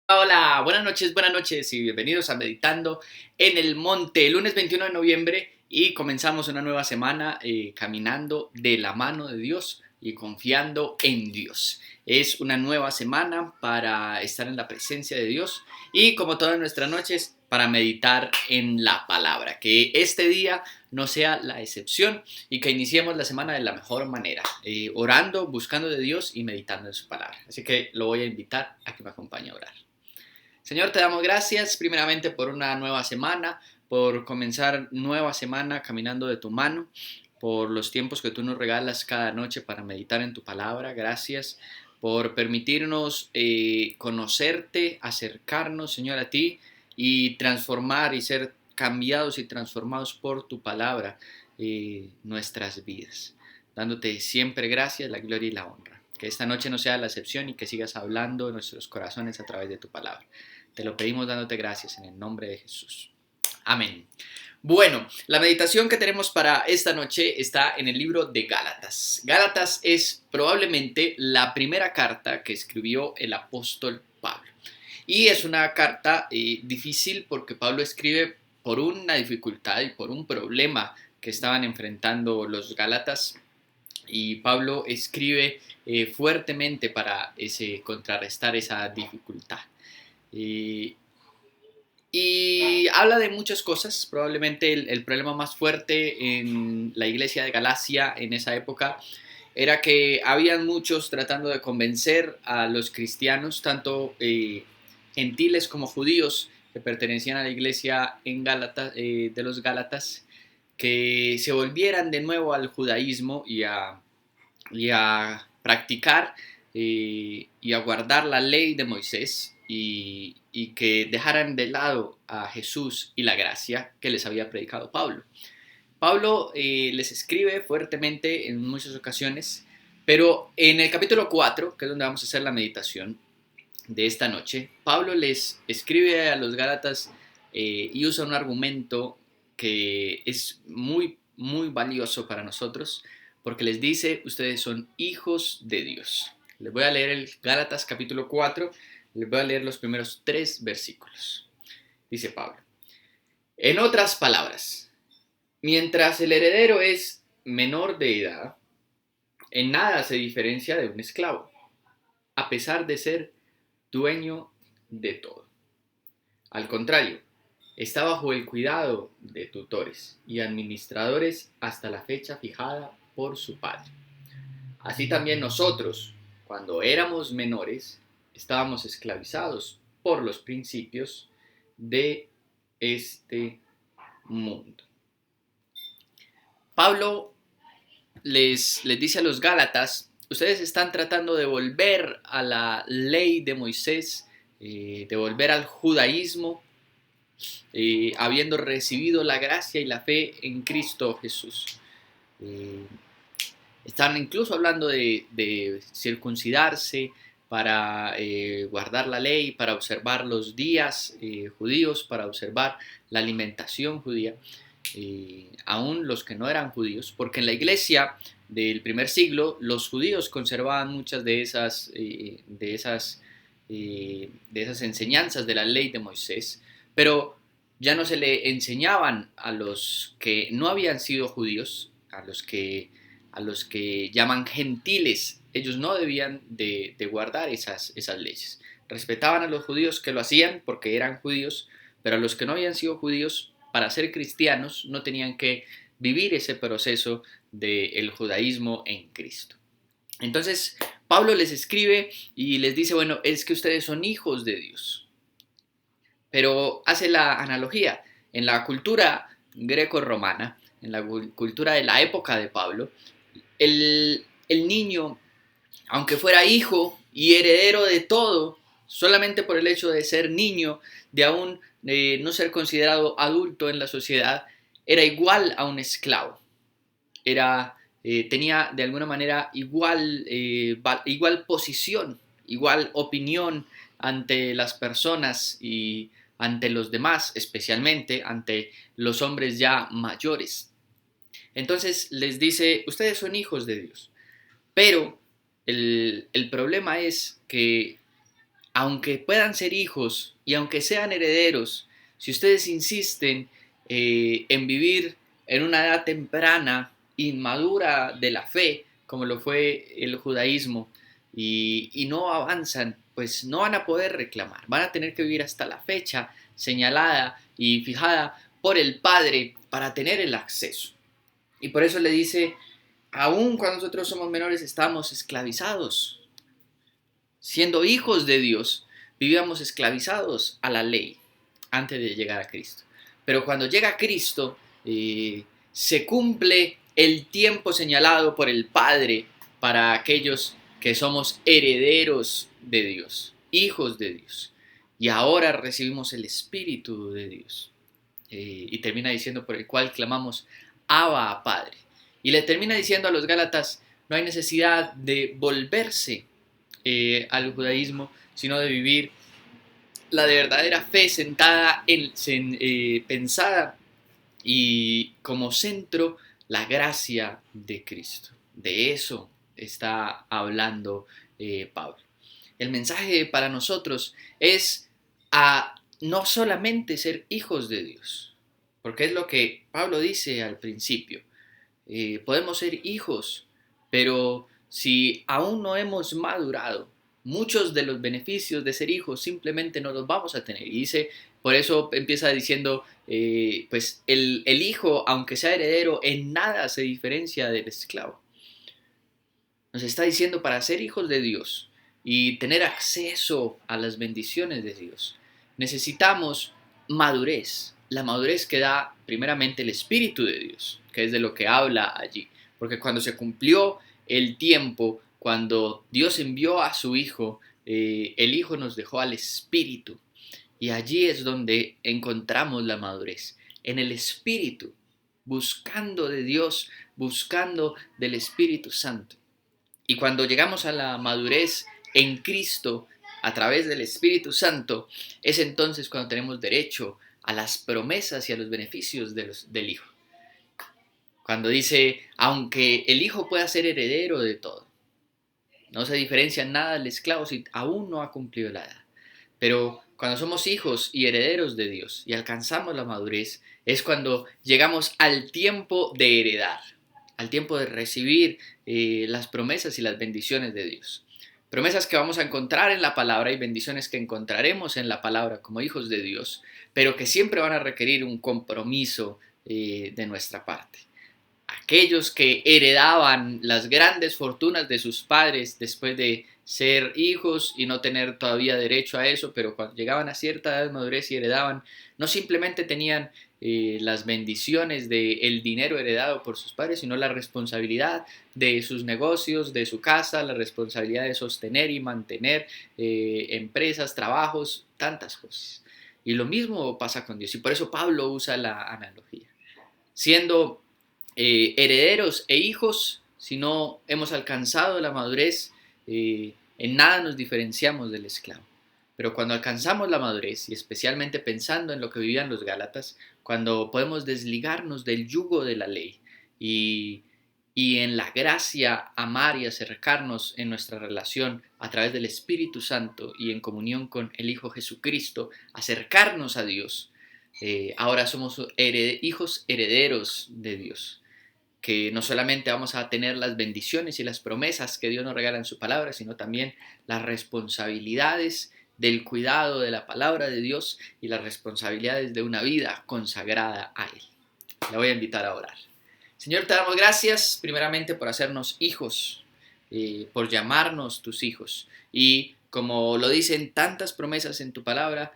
Hola, buenas noches y bienvenidos a Meditando en el Monte, lunes 21 de noviembre y comenzamos una nueva semana caminando de la mano de Dios y confiando en Dios. Es una nueva semana para estar en la presencia de Dios y como todas nuestras noches para meditar en la palabra. Que este día no sea la excepción y que iniciemos la semana de la mejor manera, orando, buscando de Dios y meditando en su palabra. Así que lo voy a invitar a que me acompañe a orar. Señor, te damos gracias primeramente por una nueva semana, por comenzar nueva semana caminando de tu mano, por los tiempos que tú nos regalas cada noche para meditar en tu palabra. Gracias por permitirnos conocerte, acercarnos, Señor, a ti y transformar y ser cambiados y transformados por tu palabra nuestras vidas. Dándote siempre gracias, la gloria y la honra. Que esta noche no sea la excepción y que sigas hablando en nuestros corazones a través de tu palabra. Te lo pedimos dándote gracias en el nombre de Jesús. Amén. Bueno, la meditación que tenemos para esta noche está en el libro de Gálatas. Gálatas es probablemente la primera carta que escribió el apóstol Pablo. Y es una carta difícil porque Pablo escribe por una dificultad y por un problema que estaban enfrentando los Gálatas. Y Pablo escribe fuertemente para contrarrestar esa dificultad. Y, y habla de muchas cosas. Probablemente el problema más fuerte en la iglesia de Galacia en esa época era que habían muchos tratando de convencer a los cristianos, tanto gentiles como judíos que pertenecían a la iglesia de los Gálatas, que se volvieran de nuevo al judaísmo y a practicar y a guardar la ley de Moisés y que dejaran de lado a Jesús y la gracia que les había predicado Pablo. Pablo les escribe fuertemente en muchas ocasiones, pero en el capítulo 4, que es donde vamos a hacer la meditación de esta noche, Pablo les escribe a los Gálatas y usa un argumento que es muy, muy valioso para nosotros, porque les dice, ustedes son hijos de Dios. Les voy a leer el Gálatas capítulo 4, les voy a leer los primeros 3 versículos. Dice Pablo, en otras palabras, mientras el heredero es menor de edad, en nada se diferencia de un esclavo, a pesar de ser dueño de todo. Al contrario, está bajo el cuidado de tutores y administradores hasta la fecha fijada por su padre. Así también nosotros, cuando éramos menores, estábamos esclavizados por los principios de este mundo. Pablo les dice a los Gálatas, ustedes están tratando de volver a la ley de Moisés, de volver al judaísmo, habiendo recibido la gracia y la fe en Cristo Jesús. Eh, Están incluso hablando de circuncidarse para guardar la ley, para observar los días judíos, para observar la alimentación judía, aún los que no eran judíos, porque en la iglesia del primer siglo los judíos conservaban muchas de esas enseñanzas de la ley de Moisés, pero ya no se le enseñaban a los que no habían sido judíos, a los que llaman gentiles. Ellos no debían de guardar esas leyes. Respetaban a los judíos que lo hacían porque eran judíos, pero a los que no habían sido judíos, para ser cristianos, no tenían que vivir ese proceso del judaísmo en Cristo. Entonces, Pablo les escribe y les dice, bueno, es que ustedes son hijos de Dios. Pero hace la analogía. En la cultura greco-romana, en la cultura de la época de Pablo, el niño, aunque fuera hijo y heredero de todo, solamente por el hecho de ser niño, de aún no ser considerado adulto en la sociedad, era igual a un esclavo. Tenía de alguna manera igual posición, igual opinión ante las personas y ante los demás, especialmente ante los hombres ya mayores. Entonces les dice, ustedes son hijos de Dios, pero el problema es que aunque puedan ser hijos y aunque sean herederos, si ustedes insisten en vivir en una edad temprana, inmadura de la fe, como lo fue el judaísmo, y no avanzan, pues no van a poder reclamar, van a tener que vivir hasta la fecha señalada y fijada por el Padre para tener el acceso. Y por eso le dice, aun cuando nosotros somos menores estamos esclavizados. Siendo hijos de Dios, vivíamos esclavizados a la ley antes de llegar a Cristo. Pero cuando llega Cristo, se cumple el tiempo señalado por el Padre para aquellos que somos herederos de Dios, hijos de Dios. Y ahora recibimos el Espíritu de Dios. Y termina diciendo por el cual clamamos Abba, Padre. Y le termina diciendo a los Gálatas, no hay necesidad de volverse al judaísmo, sino de vivir la de verdadera fe pensada y como centro la gracia de Cristo. De eso está hablando Pablo. El mensaje para nosotros es a no solamente ser hijos de Dios, porque es lo que Pablo dice al principio. Podemos ser hijos, pero si aún no hemos madurado, muchos de los beneficios de ser hijos simplemente no los vamos a tener. Y dice, por eso empieza diciendo, pues el hijo, aunque sea heredero, en nada se diferencia del esclavo. Nos está diciendo para ser hijos de Dios y tener acceso a las bendiciones de Dios, necesitamos madurez. La madurez que da primeramente el Espíritu de Dios, que es de lo que habla allí. Porque cuando se cumplió el tiempo, cuando Dios envió a su Hijo, el Hijo nos dejó al Espíritu. Y allí es donde encontramos la madurez, en el Espíritu, buscando de Dios, buscando del Espíritu Santo. Y cuando llegamos a la madurez en Cristo, a través del Espíritu Santo, es entonces cuando tenemos derecho a las promesas y a los beneficios del Hijo. Cuando dice, aunque el Hijo pueda ser heredero de todo, no se diferencia en nada del esclavo si aún no ha cumplido la edad. Pero cuando somos hijos y herederos de Dios y alcanzamos la madurez, es cuando llegamos al tiempo de heredar, al tiempo de recibir las promesas y las bendiciones de Dios. Promesas que vamos a encontrar en la palabra y bendiciones que encontraremos en la palabra como hijos de Dios, pero que siempre van a requerir un compromiso de nuestra parte. Aquellos que heredaban las grandes fortunas de sus padres después de ser hijos y no tener todavía derecho a eso, pero cuando llegaban a cierta edad de madurez y heredaban, no simplemente tenían las bendiciones del dinero heredado por sus padres, sino la responsabilidad de sus negocios, de su casa, la responsabilidad de sostener y mantener empresas, trabajos, tantas cosas. Y lo mismo pasa con Dios, y por eso Pablo usa la analogía. Siendo herederos e hijos, si no hemos alcanzado la madurez, en nada nos diferenciamos del esclavo. Pero cuando alcanzamos la madurez, y especialmente pensando en lo que vivían los Gálatas, cuando podemos desligarnos del yugo de la ley y en la gracia amar y acercarnos en nuestra relación a través del Espíritu Santo y en comunión con el Hijo Jesucristo, acercarnos a Dios, ahora somos hijos herederos de Dios, que no solamente vamos a tener las bendiciones y las promesas que Dios nos regala en su palabra, sino también las responsabilidades del cuidado de la palabra de Dios y las responsabilidades de una vida consagrada a Él. Le voy a invitar a orar. Señor, te damos gracias primeramente por hacernos hijos, por llamarnos tus hijos y como lo dicen tantas promesas en tu palabra,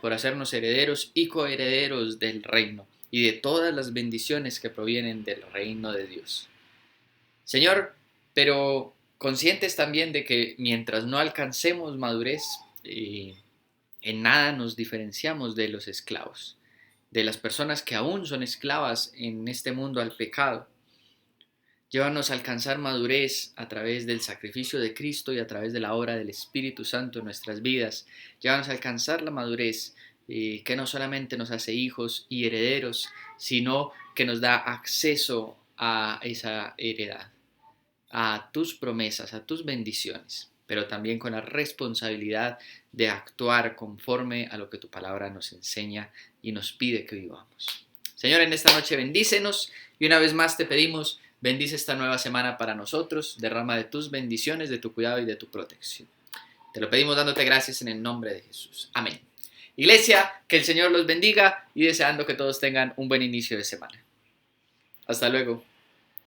por hacernos herederos y coherederos del reino y de todas las bendiciones que provienen del reino de Dios. Señor, pero conscientes también de que mientras no alcancemos madurez, en nada nos diferenciamos de los esclavos, de las personas que aún son esclavas en este mundo al pecado. Llévanos a alcanzar madurez a través del sacrificio de Cristo y a través de la obra del Espíritu Santo en nuestras vidas. Llévanos a alcanzar la madurez que no solamente nos hace hijos y herederos, sino que nos da acceso a esa heredad, a tus promesas, a tus bendiciones. pero también con la responsabilidad de actuar conforme a lo que tu palabra nos enseña y nos pide que vivamos. Señor, en esta noche bendícenos y una vez más te pedimos, bendice esta nueva semana para nosotros, derrama de tus bendiciones, de tu cuidado y de tu protección. Te lo pedimos dándote gracias en el nombre de Jesús. Amén. Iglesia, que el Señor los bendiga y deseando que todos tengan un buen inicio de semana. Hasta luego.